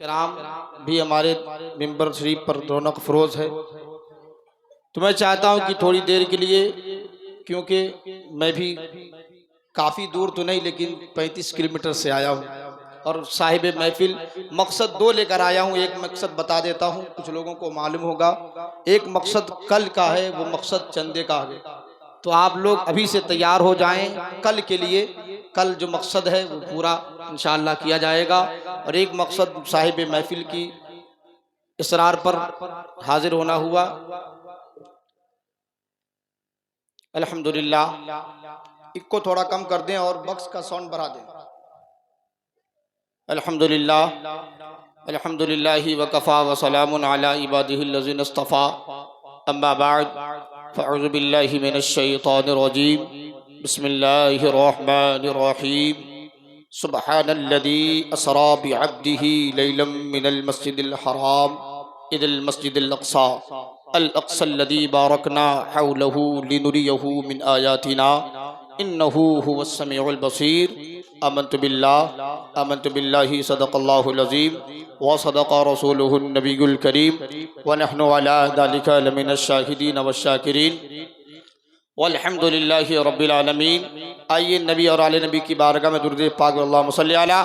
کرام بھی ہمارے ممبر شریف پر رونق فروز ہے، تو میں چاہتا ہوں کہ تھوڑی دیر کے لیے، کیونکہ میں بھی کافی دور تو نہیں لیکن 35 کلومیٹر سے آیا ہوں اور صاحب محفل مقصد دو لے کر آیا ہوں۔ ایک مقصد بتا دیتا ہوں، کچھ لوگوں کو معلوم ہوگا۔ ایک مقصد کل کا ہے، وہ مقصد چندے کا ہے، تو آپ لوگ ابھی سے تیار ہو جائیں کل کے لیے۔ کل جو مقصد ہے وہ پورا انشاءاللہ کیا جائے گا، اور ایک مقصد صاحب محفل کی اصرار پر حاضر ہونا ہوا۔ الحمدللہ، ایک کو تھوڑا کم کر دیں اور بکس کا ساؤنڈ بڑھا دیں۔ الحمدللہ الحمدللہ وکفا وسلام علی عبادہ الذین اصطفیٰ، اما بعد فاعوذ باللہ من الشیطان الرجیم، بسم اللہ الرحمن الرحیم۔ سبحان الذی اسری بعبدہ لیلا من المسجد الحرام الی المسجد الاقصی الذی بارکنا حولہ لنریہ من آیاتنا انہ هو السمیع البصیر۔ آمنت باللہ صدق اللہ العظیم وصدق رسولہ النبی الکریم ونحن علی ذلک لمن الشاہدین والشاکرین والحمدللہ رب العالمین۔ آئیے نبی اور آل نبی کی بارگاہ میں درود پاک اللہم صلی علی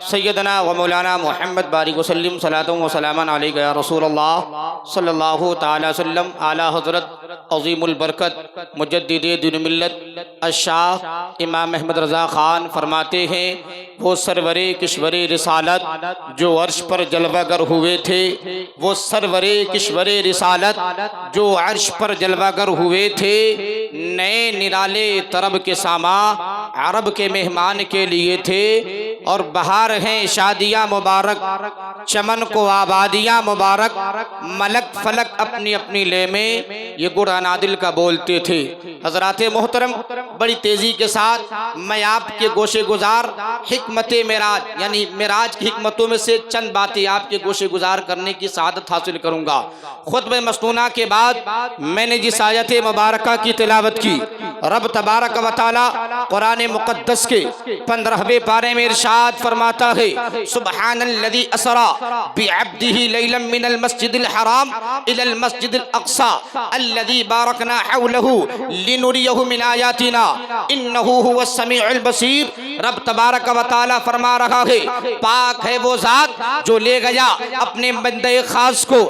سیدنا و مولانا محمد بارک وسلم صلاۃ و سلاما علیک یا رسول اللہ صلی اللہ تعالی وسلم۔ اعلی حضرت عظیم البرکت مجدد دین ملت الشاہ امام احمد رضا خان فرماتے ہیں، وہ سرور کشور رسالت جو عرش پر جلوہ گر ہوئے تھے، وہ سرور کشور رسالت جو عرش پر جلوہ گر ہوئے تھے، نئے نرالے طرب کے ساما عرب کے مہمان کے لیے تھے، اور بہار ہیں شادیاں مبارک، چمن کو آبادیاں مبارک، ملک فلک اپنی اپنی لے میں، یہ گڑ انادل کا بولتے تھے۔ حضرات محترم، بڑی تیزی کے ساتھ میں آپ کے گوشے گزار حکمت معراج یعنی معراج کی حکمتوں میں سے چند باتیں آپ کے گوشے گزار کرنے کی سعادت حاصل کروں گا۔ خطبہ مسنونہ کے بعد میں نے جس آیت مبارکہ کی تلاوت کی، رب تبارک و تعالی قرآن مقدس کے 15ویں پارے میں ارشاد فرماتا ہے، سبحان الذی اسری بعبدہ لیلا من المسجد الحرام الی المسجد الاقصی الذی بارکنا حولہ لنریہ من آیاتنا انہ هو السمیع البصیر۔ رب تبارک و تعالی فرما رہا ہے، پاک ہے وہ ذات جو لے گیا اپنے بندے خاص کو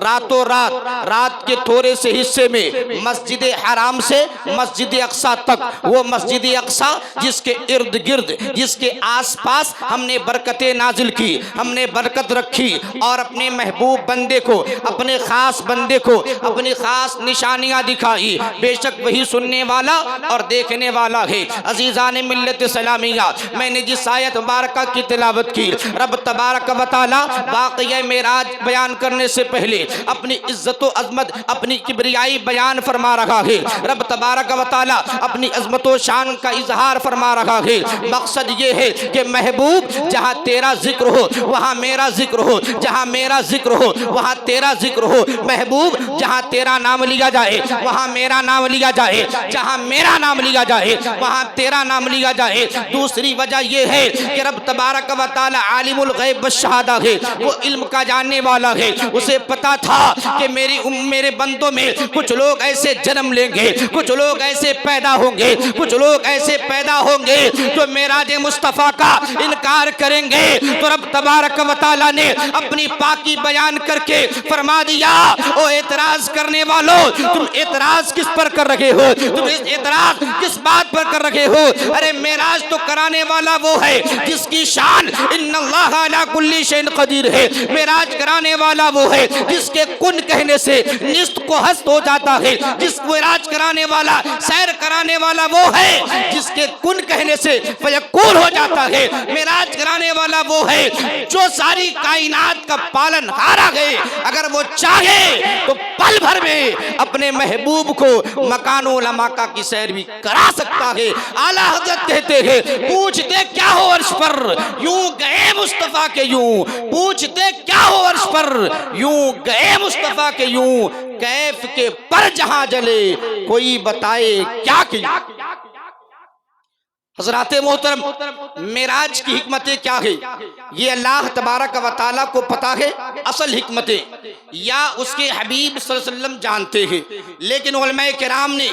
راتوں رات کے تھوڑے سے حصے میں مسجد حرام سے مسجد اقصی تک، وہ مسجد اقصی جس کے ارد گرد جس کے آس پاس ہم نے برکتیں نازل کی، ہم نے برکت رکھی، اور اپنے محبوب بندے کو، اپنے خاص بندے کو اپنی خاص نشانیاں دکھائی۔ بے شک وہی سننے والا اور دیکھنے والا ہے۔ عزیزان ملت اسلامیہ، میں نے جس آیت مبارکہ کی تلاوت کی، رب تبارک و تعالی واقعہ معراج بیان کرنے سے پہلے اپنی عزت و عظمت، اپنی کبریائی بیان فرما رہا ہے۔ رب تبارک و تعالی اپنی عظمت و شان کا اظہار فرما رہا ہے۔ مقصد یہ ہے کہ محبوب جہاں تیرا ذکر ہو وہاں میرا ذکر ہو، جہاں میرا ذکر ہو وہاں تیرا ذکر ہو۔ محبوب جہاں تیرا نام لیا جائے وہاں میرا نام لیا جائے، جہاں میرا نام لیا جائے وہاں تیرا نام لیا جائے۔ دوسری وجہ یہ ہے کہ رب تبارک و تعالی عالم الغیب والشہادہ ہے، وہ علم کا جاننے والا ہے۔ اسے پتا تھا کہ میرے بندوں میں کچھ لوگ ایسے جنم لیں گے، کچھ لوگ ایسے پیدا ہوں گے، کچھ لوگ ایسے پیدا ہوں گے جو معراج مصطفیٰ کا انکار کریں گے۔ تو رب تبارک و تعالی نے اپنی پاکی بیان کر کے فرما دیا، او اعتراض کرنے والوں، تم اعتراض کس پر کر رہے ہو؟ تم اعتراض کس بات پر کر رہے ہو؟ ارے معراج تو کرانے والا وہ ہے جس کی شان ان اللہ علی کل شیء قدیر ہے۔ معراج کرانے والا وہ ہے جس کے کن کہنے سے نست کو ہست ہو جاتا ہے۔ جس معراج کرانے والا، سیر کرانے والا وہ ہے جس کے کن کہنے سے فیکون ہو جاتا ہے۔ معراج کرانے والا وہ ہے جو ساری کائنات کا پالن ہارا ہے، اگر وہ چاہے تو پل بھر میں اپنے محبوب کو مکان علماء کی سیر بھی کرا سکتا ہے۔ اعلیٰ حضرت کہتے ہیں، پوچھتے کیا ہو عرش پر یوں گئے مصطفیٰ کے یوں، پوچھتے کیا ہو عرش پر یوں گئے مصطفیٰ کے یوں، کیف کے پر جہاں جلے کوئی بتائے کیا کیوں۔ حضرات محترم، معراج کی حکمتیں کیا ہے یہ اللہ تبارک و تعالیٰ کو پتا ہے، اصل حکمتیں یا اس کے حبیب صلی اللہ علیہ وسلم جانتے ہیں، لیکن علماء کرام نے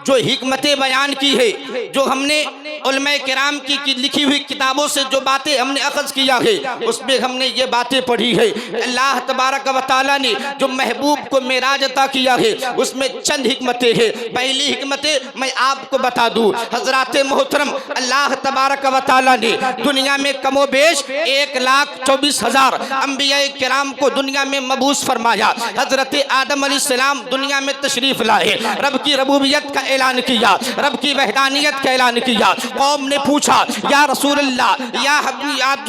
جو حکمتیں بیان کی ہے، جو ہم نے علماء کرام کی لکھی ہوئی کتابوں سے جو باتیں ہم نے اخذ کیا ہے، اس میں ہم نے یہ باتیں پڑھی ہے۔ اللہ تبارک و تعالیٰ نے جو محبوب کو معراج عطا کیا ہے اس میں چند حکمتیں ہیں۔ پہلی حکمتیں میں آپ کو بتا دوں، حضرات محترم، اللہ تبارک و تعالیٰ نے دنیا میں کم و بیش 1,24,000 انبیاء کرام کو دنیا میں مبعوث فرمایا۔ حضرت آدم علیہ السلام دنیا میں تشریف لائے، رب کی ربوبیت کا اعلان کیا، رب کی وحدانیت کا اعلان کیا۔ قوم نے پوچھا یا رسول اللہ،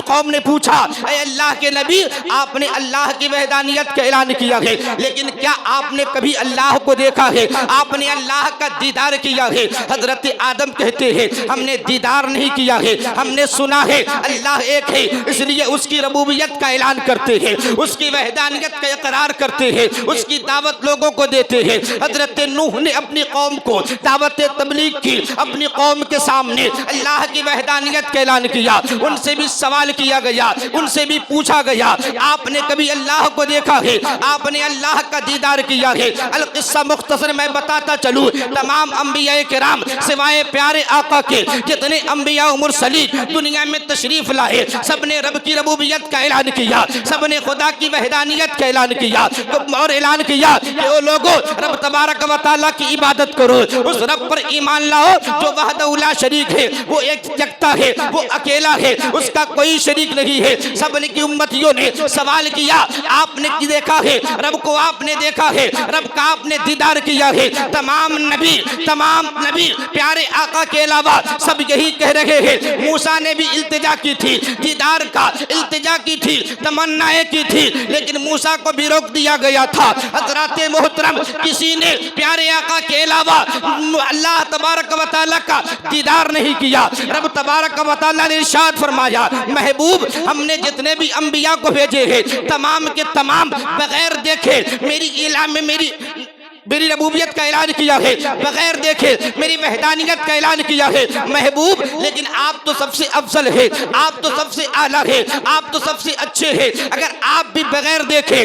قوم نے پوچھا اے اللہ کے نبی، آپ نے اللہ کی وحدانیت کا اعلان کیا ہے، لیکن کیا آپ نے کبھی اللہ کو دیکھا ہے؟ آپ نے اللہ کا دیدار کیا ہے؟ حضرت آدم کہتے ہیں ہم نے دیدار نہیں کیا ہے، ہم نے سنا ہے اللہ ایک ہے، اس لیے اس کی ربوبیت کا اعلان کرتے ہیں، اس کی وحدانیت کا اقرار کرتے ہیں، اس کی دعوت لوگوں کو دیتے ہیں۔ حضرت نوح نے اپنی قوم کو دعوت تبلیغ کی، اپنی قوم کے سامنے اللہ کی وحدانیت کا اعلان کیا۔ ان سے بھی سوال کیا گیا، ان سے بھی پوچھا گیا آپ نے کبھی اللہ کو دیکھا ہے؟ آپ نے اللہ کا دیدار کیا ہے؟ القصہ مختصر میں بتاتا چلوں، تمام انبیاء کرام سوائے پیارے آقا کے جتنے انبیاء و مرسلین دنیا میں تشریف لائے، سب نے رب کی ربوبیت کا اعلان کیا، سب نے خدا کی وحدانیت کا اعلان کیا اور اعلان کیا کہ او لوگو رب تبارک و تعالیٰ کی عبادت کرو، اس رب پر ایمان لاؤ جو وحدہ لا شریک ہے، وہ ایک یکتا ہے، وہ اکیلا ہے، اس کا کوئی شریک نہیں ہے۔ سب کی امتیوں نے سوال کیا آپ نے کی دیکھا ہے رب کو؟ آپ نے دیکھا ہے رب کا؟ آپ نے دیدار کیا ہے؟ تمام نبی پیارے آقا کے علاوہ سب یہی کہہ رہے ہیں۔ موسیٰ نے بھی التجا کی تھی، دیدار کا التجا کی تھی، تمنائیں کی تھی، لیکن موسیٰ کو بھی روک دیا گیا تھا۔ حضرات محترم، کسی نے پیارے آقا کے علاوہ اللہ تبارک و تعالیٰ کا دیدار نہیں کیا۔ رب تبارک و تعالیٰ نے ارشاد فرمایا محبوب ہم نے جتنے بھی انبیاء کو بھیجے ہیں تمام کے تمام بغیر دیکھے میری ربوبیت کا اعلان کیا ہے، بغیر دیکھے میری وحدانیت کا اعلان کیا ہے محبوب، لیکن آپ تو سب سے افضل ہے، آپ تو سب سے اعلیٰ ہے، آپ تو سب سے اچھے ہیں۔ اگر آپ بھی بغیر دیکھے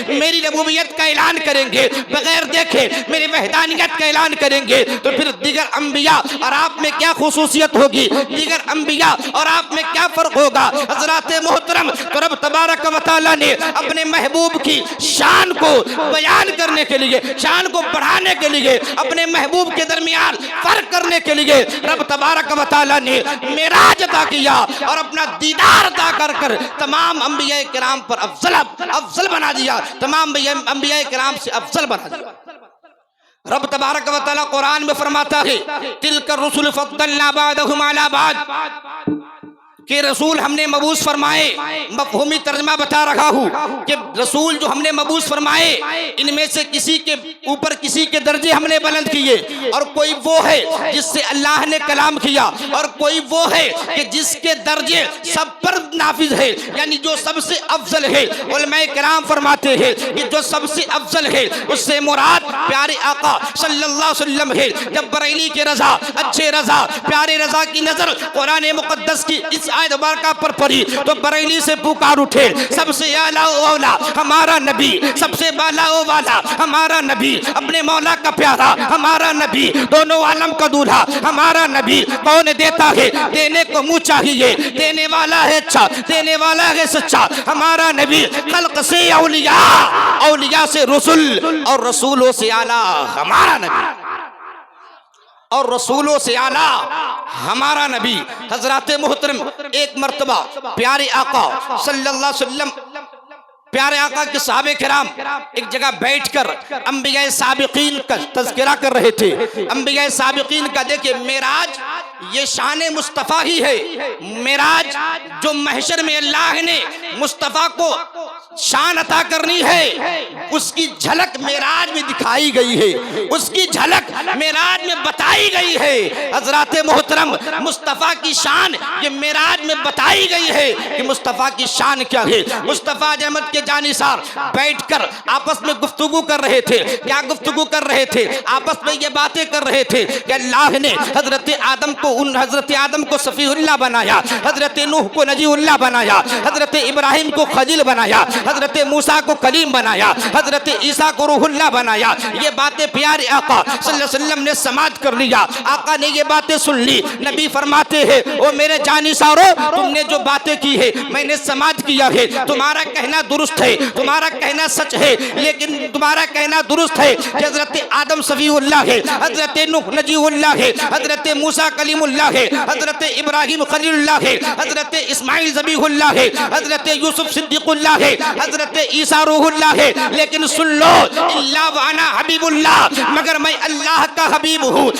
میری ربوبیت کا اعلان کریں گے، بغیر دیکھے میری وحدانیت کا اعلان کریں گے، تو پھر دیگر انبیاء اور آپ میں کیا خصوصیت ہوگی؟ دیگر انبیاء اور آپ میں کیا فرق ہوگا؟ حضرات محترم، تو رب تبارک و تعالیٰ نے اپنے محبوب کی شان کو بیان کرنے کے لیے، شان کو بڑھانے کے لیے، اپنے محبوب کے درمیان فرق کرنے کے لیے رب تبارک و تعالیٰ نے معراج عطا کیا اور اپنا دیدار عطا کر تمام انبیاء کرام پر افضل بنا دیا، تمام انبیاء کرام سے افضل بنا دیا۔ رب تبارک و تعالیٰ قرآن میں فرماتا ہے تلک الرسل فضلنا بعضهم علی بعض، کہ رسول ہم نے مبعوث فرمائے، مفہومی ترجمہ بتا رہا ہوں کہ رسول جو ہم نے مبعوث فرمائے ان میں سے کسی کے اوپر کسی کے درجے ہم نے بلند کیے، اور کوئی وہ ہے جس سے اللہ نے کلام کیا، اور کوئی وہ ہے کہ جس کے درجے سب پر نافذ ہے، یعنی جو سب سے افضل ہے۔ علماء کرام فرماتے ہیں کہ جو سب سے افضل ہے اس سے مراد پیارے آقا صلی اللہ علیہ وسلم ہے۔ جب بریلی کے رضا، اچھے رضا، پیارے رضا کی نظر قرآن مقدس کی اس آیت مبارکہ پر پڑھی تو بریلی سے پکار اٹھے سب سے اعلیٰ و اولا ہمارا نبی، سب سے بالا و والا ہمارا نبی، اپنے مولا کا پیارا ہمارا نبی، دونوں عالم کا دولہا ہمارا نبی۔ کون دیتا ہے؟ دینے کو منہ چاہیے، دینے والا ہے اچھا، دینے والا ہے سچا ہمارا نبی۔ خلق سے اولیاء، اولیاء سے رسول، اور رسولوں سے اعلیٰ ہمارا نبی، اور رسولوں سے اعلیٰ ہمارا نبی۔ حضرات محترم، ایک مرتبہ پیارے آقا صلی اللہ علیہ وسلم، پیارے آقا کے صحابہ کرام ایک جگہ بیٹھ کر انبیاء سابقین کا تذکرہ کر رہے تھے۔ انبیاء سابقین کا دیکھیں معراج یہ شان مصطفیٰ ہی ہے۔ معراج جو محشر میں اللہ نے مصطفیٰ کو شان عطا کرنی ہے اس کی جھلک معراج میں دکھائی گئی ہے، اس کی جھلک معراج میں بتائی گئی ہے۔ حضرات محترم مصطفیٰ کی شان یہ معراج میں بتائی گئی ہے کہ مصطفیٰ کی شان کیا ہے۔ مصطفیٰ احمد کے جانثار بیٹھ کر آپس میں گفتگو کر رہے تھے۔ کیا گفتگو کر رہے تھے؟ آپس میں یہ باتیں کر رہے تھے کہ اللہ نے حضرت آدم کو صفی اللہ بنایا، حضرت نوح کو نجی اللہ بنایا، حضرت ابراہیم کو خلیل بنایا، حضرت موسیٰ کو کلیم بنایا، حضرت عیسیٰ کو روح اللہ بنایا۔ یہ باتیں پیارے آقا صلی اللہ علیہ وسلم نے سماعت کر لیا۔ آقا نے یہ باتیں سن لی۔ نبی فرماتے ہیں او میرے جانثارو، تم نے جو باتیں کی ہے میں نے سماعت کیا ہے، تمہارا کہنا درست ہے، تمہارا کہنا سچ ہے، لیکن تمہارا کہنا درست ہے کہ حضرت آدم صفی اللہ ہے، حضرت نوح نجی اللہ ہے، حضرت موسیٰ کلیم اللہ ہے، حضرت ابراہیم خلیل اللہ ہے، حضرت اسماعیل ذبیح اللہ ہے، حضرت یوسف صدیق اللہ ہے، حضرت عیسیٰ روح اللہ ہے، لیکن سن لو اللہ وانا حبیب اللہ، مگر میں اللہ کا حبیب ہوں،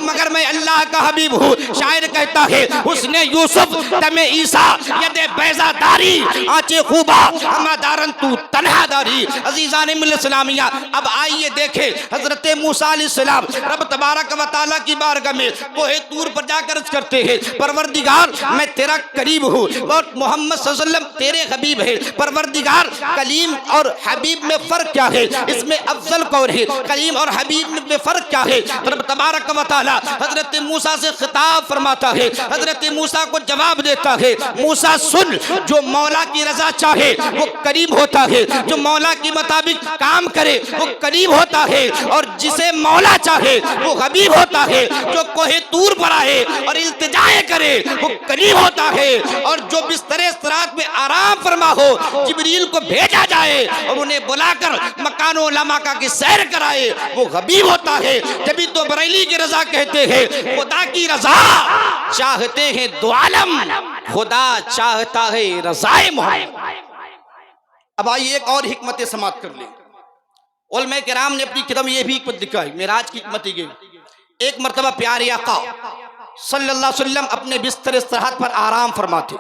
مگر میں اللہ کا حبیب ہوں۔ شاعر کہتا ہے حسن یوسف دم عیسیٰ ید بیضا داری آنچے خوبا ہما دارن تو تنہا داری۔ عزیزان مل اسلامیہ، اب آئیے دیکھیں حضرت موسیٰ علیہ السلام رب تبارک و تعالیٰ کی بارگاہ میں کوہ طور پر جا کر عرض کرتے ہیں پروردگار میں تیرا قریب ہوں اور محمد صلی اللہ علیہ وسلم تیرے حبیب ہے۔ پروردگار کلیم اور حبیب میں فرق کیا ہے؟ اس میں افضل کون ہے؟ کلیم اور حبیب میں فرق کیا ہے؟ رب تبارک و تعالیٰ حضرت موسیٰ سے خطاب فرماتا ہے، حضرت موسیٰ کو جواب دیتا ہے موسیٰ سن، جو مولا کی رضا چاہے وہ قریب ہوتا ہے، جو مولا کے مطابق کام کرے وہ قریب ہوتا ہے، اور جسے مولا چاہے وہ حبیب ہوتا ہے۔ جو کوہ طور پر آئے اور التجائے کرے وہ قریب ہوتا ہے، اور جو بستر صراط میں آرام فرما ہو جبریل کو بھیجا جائے اور انہیں بلا کر مکان و لمکہ کی سیر کرائے وہ حبیب ہوتا ہے۔ جبھی تو بریلی کی رضا کہتے ہیں خدا کی رضا چاہتے ہیں دو عالم، خدا چاہتا ہے رضائے محمد۔ اب آئیے ایک اور حکمت سماعت کر لیں۔ علماء کرام نے اپنی کتاب میں یہ بھی حکمت لکھا ہے، معراج کی حکمت یہ۔ ایک مرتبہ پیارے آقا صلی اللہ علیہ وسلم اپنے بستر استراحت پر آرام فرماتے،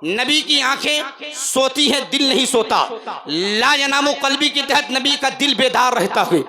نبی کی آنکھیں سوتی ہیں، دل نہیں سوتا، لا ینام قلبی کے تحت نبی کا دل بیدار رہتا ہے۔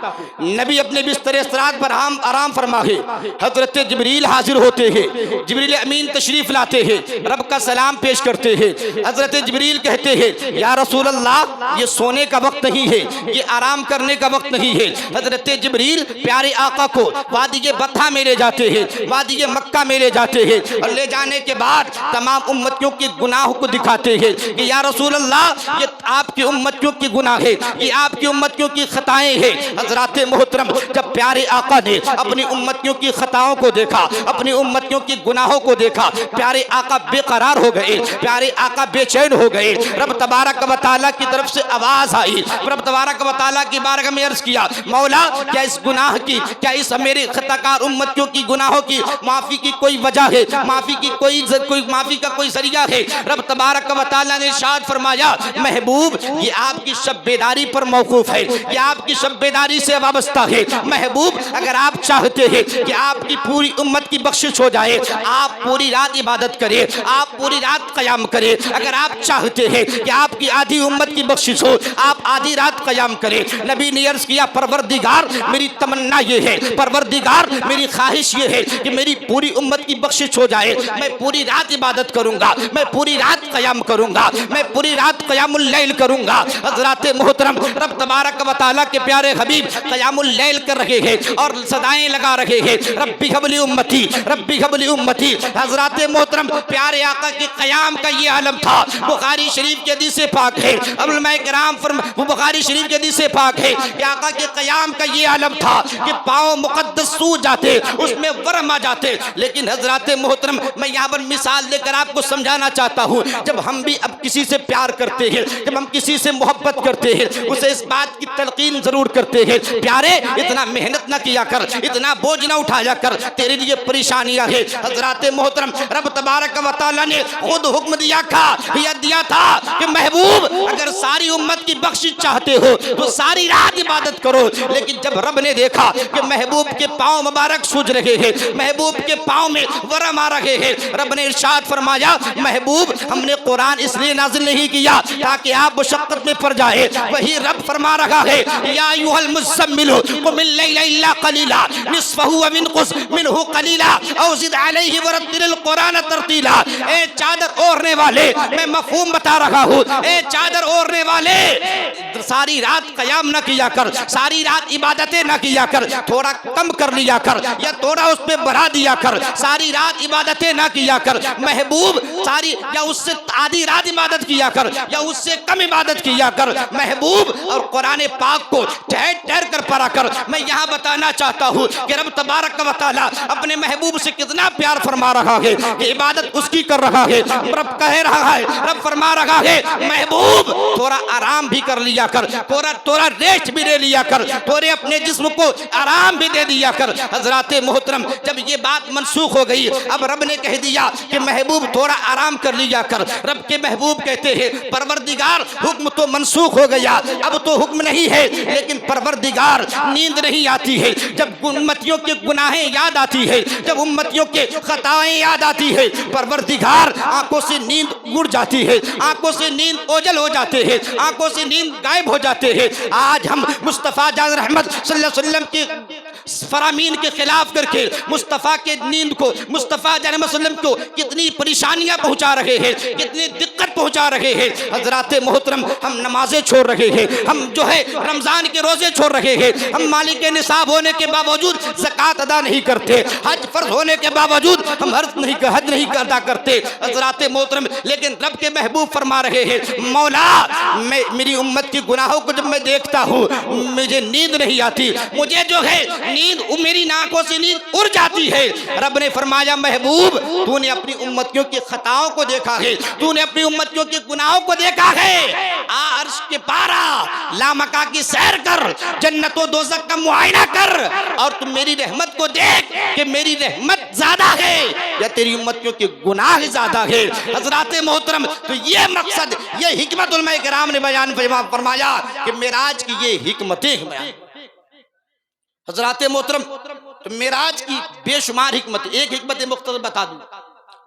نبی اپنے بستر استراحت پر آرام فرما ہے، حضرت جبریل حاضر ہوتے ہیں، جبریل امین تشریف لاتے ہیں، رب کا سلام پیش کرتے ہیں۔ حضرت جبریل کہتے ہیں یا رسول اللہ یہ سونے کا وقت نہیں ہے، یہ آرام کرنے کا وقت نہیں ہے۔ حضرت جبریل پیارے آقا کو وادی بطحہ میں لے جاتے ہیں، وادی مکہ میں لے جاتے ہیں، اور لے جانے کے بعد تمام امتیوں کے گناہ کو دکھاتے ہیں کہ یا رسول اللہ یہ آپ کی امتیوں کی گناہ ہے، یہ آپ کی امتیوں کی خطائیں ہیں۔ حضرات محترم جب پیارے آقا نے اپنی امتیوں کی خطاؤں کو دیکھا، اپنی امتیوں کی گناہوں کو دیکھا، پیارے آقا بے قرار ہو گئے، پیارے آقا بے چین ہو گئے۔ رب تبارک و تعالیٰ کی طرف سے آواز آئی، رب تبارک و تعالیٰ کی بارگاہ میں عرض کیا مولا کیا اس گناہ کی، کیا اس میرے خطاکار امتیوں کی گناہوں کی معافی کی کوئی وجہ ہے، معافی کی معافی کا کوئی ذریعہ ہے؟ رب تبارک و تعالیٰ نے ارشاد فرمایا محبوب یہ آپ کی شب بیداری پر موقوف ہے، یہ آپ کی شب بیداری سے وابستہ ہے۔ محبوب اگر آپ چاہتے ہیں کہ آپ کی پوری امت کی بخشش ہو جائے آپ پوری رات عبادت کریں، آپ پوری رات قیام کریں۔ اگر آپ چاہتے ہیں کہ آپ کی آدھی امت کی بخشش ہو آپ آدھی رات قیام کریں۔ نبی نے عرض کیا پروردگار میری تمنا یہ ہے، پروردگار میری خواہش یہ ہے کہ میری پوری امت کی بخشش ہو جائے، میں پوری رات عبادت کروں گا، میں پوری رات قیام کروں گا، میں پوری رات قیام اللیل کروں گا۔ حضرات محترم رب تبارک و تعالیٰ کے پیارے حبیب قیام اللیل کر رہے ہیں اور صدائیں لگا رہے ہیں ربی حب لی امتی، ربی حب لی امتی۔ حضرات محترم پیارے آقا کے قیام کا یہ عالم تھا۔ بخاری شریف کے حدیث پاک ہے، علماء کرام وہ بخاری شریف کے حدیث پاک ہے کہ آقا کے قیام کا یہ عالم تھا کہ پاؤں مقدس سو جاتے، اس میں ورم آ جاتے۔ لیکن حضرات محترم میں یہاں پر مثال دے کر آپ کو سمجھانا چاہتا ہوں، جب ہم بھی اب کسی سے پیار کرتے ہیں، جب ہم کسی سے محبت کرتے ہیں اسے اس بات کی تلقین ضرور کرتے ہیں پیارے اتنا محنت نہ کیا کر، اتنا بوجھ نہ اٹھایا کر، تیرے لیے پریشانیاں ہیں۔ حضرات محترم رب تبارک و تعالیٰ نے خود حکم دیا تھا کہ محبوب اگر ساری امت کی بخشش چاہتے ہو تو ساری رات عبادت کرو. لیکن جب رب نے دیکھا کہ محبوب کے پاؤں مبارک سوج رہے ہیں, محبوب کے پاؤں میں ورم آ رہے ہیں, رب نے ارشاد فرمایا محبوب ہم نے قرآن اس لیے نازل نہیں کیا تاکہ آپ مشقت میں پڑ جائے. وہی رب فرما رہا ہے یا ایھا المزمل قم اللیل الا قلیلا نصفہ وانقص منہ قلیلا او زد علیہ ورتل القرآن ترتیلا. اے چادر اوڑھنے والے, میں مفہوم بتا رہا ہوں, اے چادر اوڑھنے والے ساری رات قیام نہ کیا کر, ساری رات عبادتیں نہ کیا کر, تھوڑا کم کر لیا کر یا تھوڑا اس پہ بڑھا دیا کر, ساری رات عبادتیں نہ کیا کر. محبوب ساری یا اس سے آدھی رات عبادت کیا کر یا اس سے کم عبادت کیا کر محبوب, اور قرآن پاک کو ٹھہر ٹھہر کر پڑھا کر. میں یہاں بتانا چاہتا ہوں کہ رب تبارک و تعالی اپنے محبوب سے کتنا پیار فرما رہا ہے کہ عبادت اس کی کر رہا ہے. رب کہہ رہا ہے, رب فرما رہا ہے محبوب تھوڑا آرام بھی کر لیا کر, تھوڑا ریسٹ بھی لے لیا کر, تھوڑے اپنے جسم کو آرام بھی دے دیا کر. حضرات محترم جب یہ بات منسوخ ہو گئی, اب رب نے کہہ دیا کہ محبوب تھوڑا آرام کر لیا کر. رب کے محبوب کہتے ہیں پروردگار حکم تو منسوخ ہو گیا, اب تو حکم نہیں ہے, لیکن پروردگار نیند نہیں آتی ہے جب امتیوں کے گناہیں یاد آتی ہے, جب امتیوں کے خطائیں یاد آتی ہے, پروردگار آنکھوں سے نیند اڑ جاتی ہے, آنکھوں سے نیند اوجھل ہو جاتے ہیں, آنکھوں سے نیند غائب ہو جاتے ہیں. آج ہم مصطفیٰ جان رحمت صلی اللہ علیہ وسلم کے فرامین کے خلاف کر کے مصطفیٰ کے نیند کو, مصطفیٰ جان رحمت صلی اللہ علیہ وسلم کو کتنی پریشانیاں پہنچا رہے ہیں, کتنی دقت پہنچا رہے ہیں. حضرات محترم ہم نمازیں چھوڑ رہے ہیں, ہم جو ہے رمضان کے روزے چھوڑ رہے ہیں, ہم مالک نصاب ہونے کے باوجود زکوٰۃ ادا نہیں کرتے, حج فرض ہونے کے باوجود ہم حج نہیں ادا کرتے. حضرات محترم لیکن رب کے محبوب فرما رہے ہیں مولا میری امت کی گناہوں کو جب میں دیکھتا ہوں مجھے نیند نہیں آتی, مجھے جو ہے نیند میری ناکوں سے نیند اڑ جاتی ہے. رب نے فرمایا محبوب تو نے اپنی امتیوں کی خطاؤں کو دیکھا ہے, تو نے اپنی امتیوں کے گناہوں کو دیکھا ہے, عرش کے پارا لامکا کی سیر کر, جنت و دوزخ کا معائنہ کر, اور تم میری رحمت کو دیکھ کہ میری رحمت زیادہ ہے یا تیری امتیوں کے گناہ زیادہ ہے. حضرات محترم تو یہ مقصد, یہ حکمت علماء کرام نے بیان فرمایا کہ معراج کی یہ حکمتیں ہیں. حضرات محترم تو معراج کی بے شمار حکمت, ایک حکمت مختصر بتا دوں.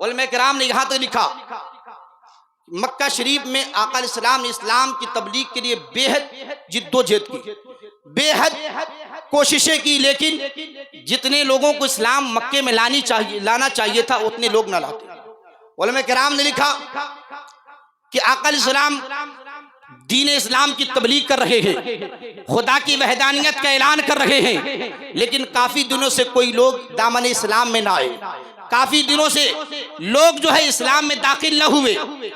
علماء کرام نے یہاں تک لکھا مکہ شریف میں آقا علیہ السلام نے اسلام کی تبلیغ کے لیے بے حد جد و جہد کی, بے حد کوششیں کی, لیکن جتنے لوگوں کو اسلام مکے میں لانا چاہیے تھا اتنے لوگ نہ لاتے. علماء کرام نے لکھا کہ آقا علیہ السلام دین اسلام کی تبلیغ کر رہے ہیں, خدا کی وحدانیت کا اعلان کر رہے ہیں, لیکن کافی دنوں سے کوئی لوگ دامن اسلام میں نہ آئے, کافی دنوں سے لوگ جو ہے اسلام میں داخل نہ ہوئے.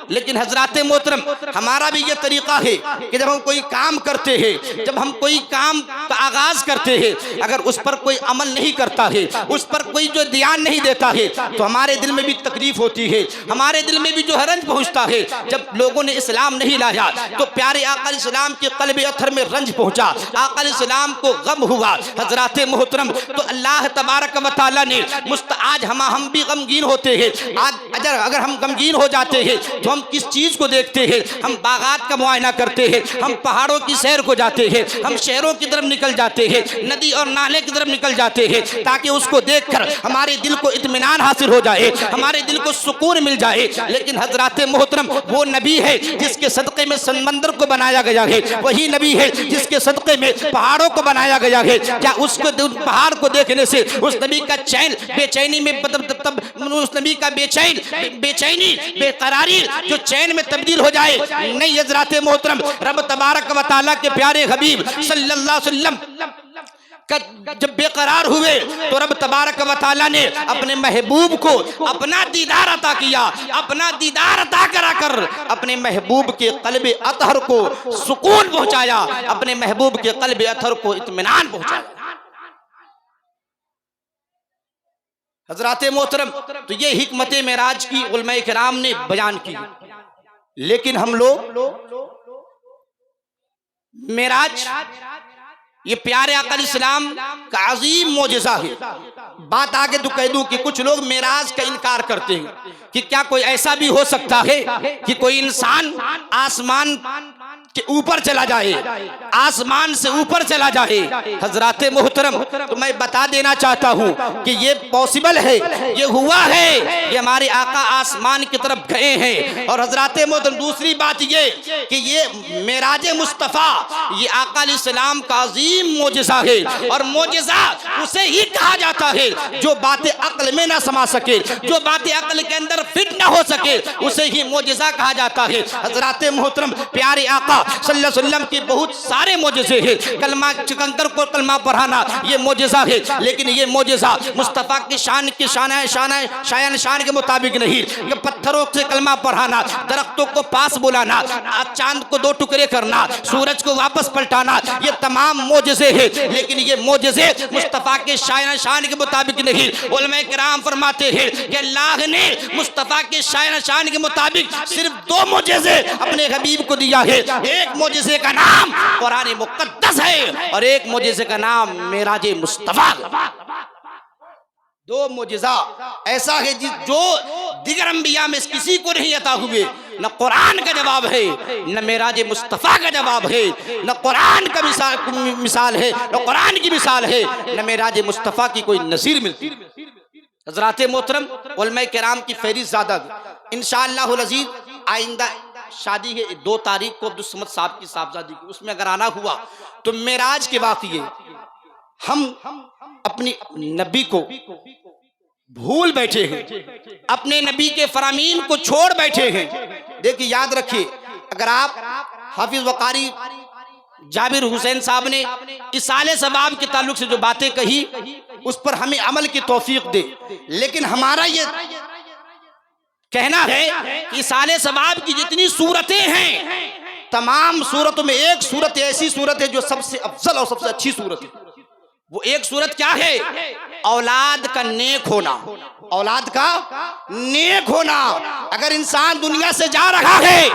لیکن حضرات محترم ہمارا بھی یہ طریقہ ہے کہ جب ہم کوئی کام کرتے ہیں, جب ہم کوئی کام کا آغاز کرتے ہیں, اگر اس پر کوئی عمل نہیں کرتا ہے, اس پر کوئی جو دھیان نہیں دیتا ہے, تو ہمارے دل میں بھی تکلیف ہوتی ہے, ہمارے دل میں بھی جو رنج پہنچتا ہے. جب لوگوں نے اسلام نہیں لایا تو پیارے آقا علیہ السلام کے قلب اطہر میں رنج پہنچا, آقا علیہ السلام کو غم ہوا. حضرات محترم تو اللہ تبارک و تعالیٰ نے آج ہم بھی غمگین ہوتے ہیں. اگر ہم غمگین ہو جاتے ہیں تو ہم کس چیز کو دیکھتے ہیں, ہم باغات کا معائنہ کرتے ہیں, ہم پہاڑوں کی سیر کو جاتے ہیں, ہم شہروں کی طرف نکل جاتے ہیں, ندی اور نالے کی طرف نکل جاتے ہیں, تاکہ اس کو دیکھ کر ہمارے دل کو اطمینان حاصل ہو جائے, ہمارے دل کو سکون مل جائے. لیکن حضرات محترم وہ نبی ہے جس کے صدقے میں سمندر کو بنایا گیا ہے, وہی نبی ہے جس کے صدقے میں پہاڑوں کو بنایا گیا ہے. کیا اس کو پہاڑ کو دیکھنے سے اس نبی کا چین بے چینی میں اس نبی کا بے چینی بے قراری جو چین میں تبدیل ہو جائے؟ نہیں حضرات محترم, رب تبارک و تعالیٰ کے پیارے حبیب صلی اللہ علیہ وسلم جب بے قرار ہوئے تو رب تبارک و تعالیٰ نے اپنے محبوب کو اپنا دیدار عطا کیا, اپنا دیدار عطا کرا کر اپنے محبوب کے قلب اطہر کو سکون پہنچایا, اپنے محبوب کے قلب اطہر کو اطمینان پہنچایا. حضرات محترم تو یہ حکمت معراج کی علماء کرام نے بیان کی. لیکن ہم لوگ معراج یہ پیارے آقا علیہ السلام کا عظیم معجزہ ہے. بات آگے تو کہہ دوں کہ کچھ لوگ معراج کا انکار کرتے ہیں کہ کیا کوئی ایسا بھی ہو سکتا ہے کہ کوئی انسان آسمان کہ اوپر چلا جائے، آسمان سے اوپر چلا جائے۔ حضرات محترم، تو میں بتا دینا چاہتا ہوں کہ یہ پاسبل ہے، یہ ہوا ہے، یہ ہمارے آقا آسمان کی طرف گئے ہیں۔ اور حضرات محترم دوسری بات یہ کہ یہ معراج مصطفیٰ یہ آقا علیہ السلام کا عظیم معجزہ ہے، اور معجزہ اسے ہی کہا جاتا ہے جو باتیں عقل میں نہ سما سکے، جو باتیں عقل کے اندر فٹ نہ ہو سکے، اسے ہی معجزہ کہا جاتا ہے۔ حضرات محترم پیارے آقا صلی اللہ علیہ وسلم کے بہت سارے معجزے ہیں، کلمہ چکنگر کو کلمہ پڑھانا یہ معجزہ ہے، لیکن یہ معجزہ مصطفیٰ کی شان کے مطابق نہیں۔ یہ پتھروں سے کلمہ پڑھانا، درختوں کو پاس بلانا، چاند کو 2 ٹکڑے کرنا، سورج کو واپس پلٹانا، یہ تمام معجزے ہیں، لیکن یہ معجزے مصطفیٰ کے شان کے مطابق نہیں۔ علماء کرام فرماتے ہیں کہ اللہ نے مصطفیٰ کے شان کے مطابق صرف 2 معجزے اپنے حبیب کو دیا ہے۔ ایک معجزے کا نام قرآن مقدس ہے، اور ایک معجزے کا نام معراج مصطفیٰ۔ 2 معجزہ ایسا ہے جو دیگر انبیاء میں کسی کو نہیں عطا ہوئے۔ نہ قرآن کا جواب ہے، نہ معراج مصطفیٰ کا جواب ہے، نہ قرآن کا مثال ہے، نہ قرآن کی مثال ہے، نہ معراج مصطفیٰ کی کوئی نظیر ملتی۔ حضرات محترم علماء کرام کی فہرست زیادہ انشاءاللہ العزیز آئندہ شادی ہے 2 تاریخ کو عبدالصمد صاحب کی صاحبزادی کی، اس میں اگر آنا ہوا تو معراج کے واقعے ہم اپنی نبی کو بھول بیٹھے ہیں، اپنے نبی کے فرامین کو چھوڑ بیٹھے ہیں۔ دیکھیں یاد رکھیے، اگر آپ حافظ وقاری جابر حسین صاحب نے اصالِ ثواب کے تعلق سے جو باتیں کہی اس پر ہمیں عمل کی توفیق دے، لیکن ہمارا یہ کہنا ہے کہ اصالِ ثواب کی جتنی صورتیں ہیں تمام صورتوں میں ایک صورت ایسی صورت ہے جو سب سے افضل اور سب سے اچھی صورت ہے۔ وہ ایک صورت کیا ہے؟ اولاد کا نیک ہونا، اولاد کا نیک ہونا۔ اگر انسان دنیا سے جا رہا ہے،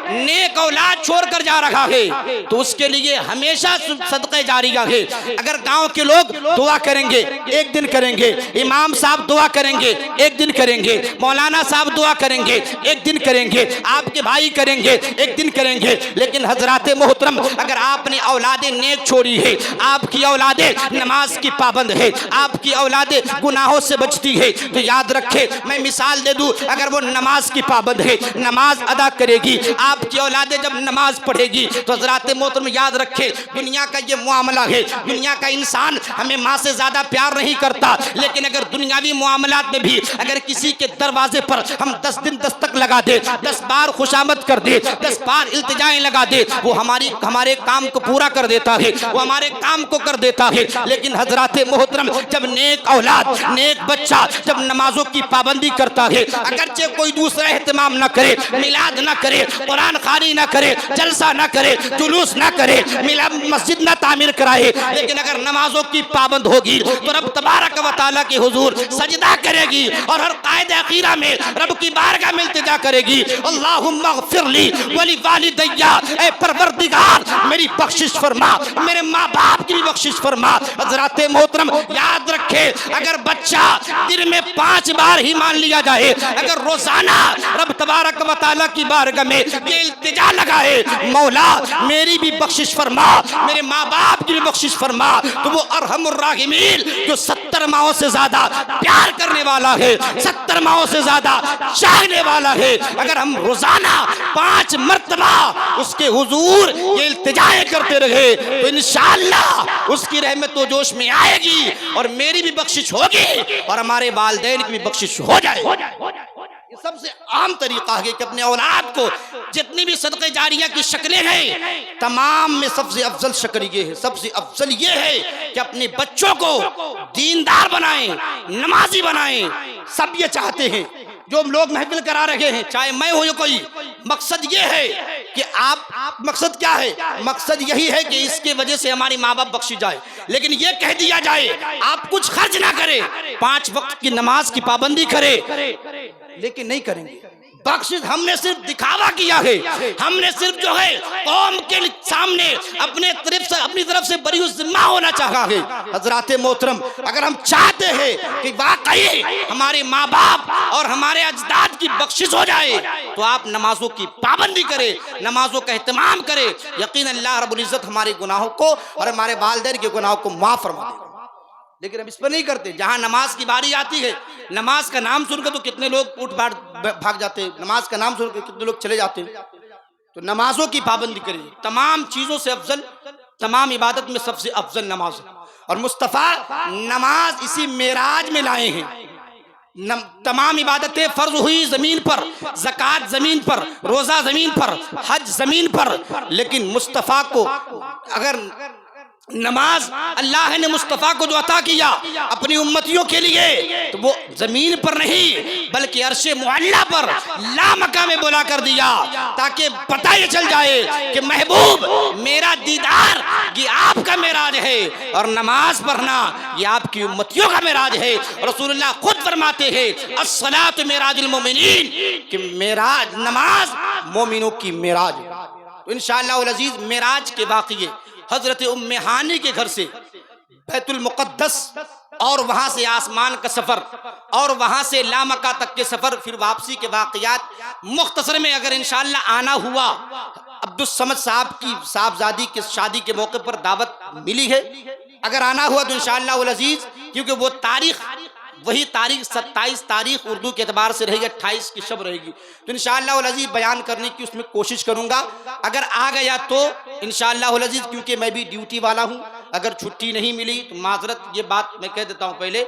نیک اولاد چھوڑ کر جا رہا ہے، تو اس کے لیے ہمیشہ صدقہ جاریہ ہے۔ اگر گاؤں کے لوگ دعا کریں گے، ایک دن کریں گے، امام صاحب دعا کریں گے، ایک دن کریں گے، مولانا صاحب دعا کریں گے، ایک دن کریں گے، آپ کے بھائی کریں گے، ایک دن کریں گے۔ لیکن حضرات محترم اگر آپ نے اولاد نیک چھوڑی ہے، آپ کی اولادیں نماز کی پابند ہے، آپ کی اولادیں گناہوں سے بچتی ہے، تو یاد رکھے میں مثال دے دوں، اگر وہ نماز کی پابند ہے، نماز ادا کرے گی، آپ کی اولادیں جب نماز پڑھے گی تو حضرات محترم یاد رکھے دنیا کا یہ معاملہ ہے، دنیا کا انسان ہمیں ماں سے زیادہ پیار نہیں کرتا، لیکن اگر دنیاوی معاملات میں بھی اگر کسی کے دروازے پر ہم 10 دن دستک لگا دے، 10 بار خوشامد کر دے، 10 بار التجائیں لگا دے، وہ ہمارے کام کو پورا کر دیتا ہے، وہ ہمارے کام کو کر دیتا ہے۔ لیکن حضرات محترم جب نیک اولاد، نیک بچہ جب نمازوں کی پابندی کرتا ہے، اگرچہ کوئی دوسرا اہتمام نہ کرے، میلاد نہ کرے، قرآن خوانی نہ کرے، جلسہ نہ کرے، جلوس نہ کرے، مسجد نہ تعمیر کرائے، لیکن اگر نمازوں کی پابند ہوگی تو رب تبارک و تعالیٰ کے حضور سجدہ کرے گی، اور ہر قائد عقیدہ میں رب کی بارگاہ میں التجا کرے گی، اللہم اغفر لی ولی والدیہ، اے پروردگار میری بخشش فرما، میرے ماں باپ کی بھی بخشش فرما۔ حضرات محترم یاد رکھے اگر بچہ دن میں 5 بار ہی مان لیا جائے، اگر روزانہ رب تبارک و تعالیٰ کی بارگاہ میں یہ التجا لگائے مولا میری بھی بخشش فرما، میرے ماں باپ کی بھی بخشش فرما، تو وہ ارحم الراحمین جو 70 ماہوں سے زیادہ پیار کرنے والا ہے، 70 ماہوں سے زیادہ چاہنے والا ہے، اگر ہم روزانہ 5 مرتبہ اس کے حضور یہ التجائیں کرتے رہے تو انشاءاللہ اس کی رحمت و جوش میں آئے گی، اور میری بھی بخشش ہوگی، اور ہمارے والدین کی بھی بخشش ہو جائے گی۔ یہ سب سے عام طریقہ ہے کہ اپنے اولاد کو جتنی بھی صدقہ جاریہ کی شکلیں ہیں تمام میں سب سے افضل شکل یہ ہے، سب سے افضل یہ ہے کہ اپنے بچوں کو دیندار بنائیں، نمازی بنائیں۔ سب یہ چاہتے ہیں، جو لوگ محفل کرا رہے ہیں، چاہے میں ہوں یا کوئی، مقصد یہ ہے کہ آپ مقصد کیا ہے؟ مقصد یہی ہے کہ اس کی وجہ سے ہماری ماں باپ بخشی جائے، لیکن یہ کہہ دیا جائے آپ کچھ خرچ نہ کریں، 5 وقت کی نماز کی پابندی کریں، لیکن نہیں کریں گے، بخشش ہم نے صرف دکھاوا کیا ہے، ہم نے صرف جو ہے قوم کے سامنے اپنی طرف سے بری ذمہ ہونا چاہا ہے۔ حضرات محترم، اگر ہم چاہتے ہیں کہ واقعی ہمارے ماں باپ اور ہمارے اجداد کی بخشش ہو جائے تو آپ نمازوں کی پابندی کریں، نمازوں کا اہتمام کریں، یقین اللہ رب العزت ہمارے گناہوں کو اور ہمارے والدین کے گناہوں کو معاف فرما دے گا۔ لیکن ہم اس پر نہیں کرتے۔ جہاں نماز کی باری آتی ہے، نماز کا نام سن کر تو کتنے لوگ اٹھ بھاگ جاتے ہیں، نماز کا نام سن کر کتنے لوگ چلے جاتے ہیں۔ تو نمازوں کی پابندی کریں، تمام چیزوں سے افضل، تمام عبادت میں سب سے افضل نماز ہے، اور مصطفیٰ نماز اسی معراج میں لائے ہیں۔ تمام عبادتیں فرض ہوئی زمین پر، زکوٰۃ زمین پر، روزہ زمین پر، حج زمین پر، لیکن مصطفیٰ کو اگر نماز اللہ نے مصطفیٰ کو جو عطا کیا اپنی امتیوں کے لیے تو وہ زمین پر نہیں بلکہ عرش معلیٰ پر لامکہ میں بلا کر دیا، تاکہ پتہ یہ چل جائے کہ محبوب میرا دیدار یہ آپ کا معراج ہے، اور نماز پڑھنا یہ آپ کی امتیوں کا معراج ہے۔ رسول اللہ خود فرماتے ہیں الصلاۃ معراج المومنین، کہ معراج نماز مومنوں کی معراج ہے۔ تو انشاءاللہ العزیز معراج کے واقعے حضرت ام ہانی کے گھر سے بیت المقدس اور وہاں سے آسمان کا سفر اور وہاں سے لامکہ تک کے سفر، پھر واپسی کے واقعات مختصر میں اگر انشاءاللہ آنا ہوا، عبدالصمد صاحب کی صاحبزادی کے شادی کے موقع پر دعوت ملی ہے، اگر آنا ہوا تو انشاءاللہ العزیز، کیونکہ وہ تاریخ وہی تاریخ 27 تاریخ اردو کے اعتبار سے رہے گی، 28 کی شب رہے گی، تو انشاءاللہ العزیز بیان کرنے کی اس میں کوشش کروں گا۔ اگر آ گیا تو انشاءاللہ العزیز، کیونکہ میں بھی ڈیوٹی والا ہوں، اگر چھٹی نہیں ملی تو معذرت، یہ بات میں کہہ دیتا ہوں پہلے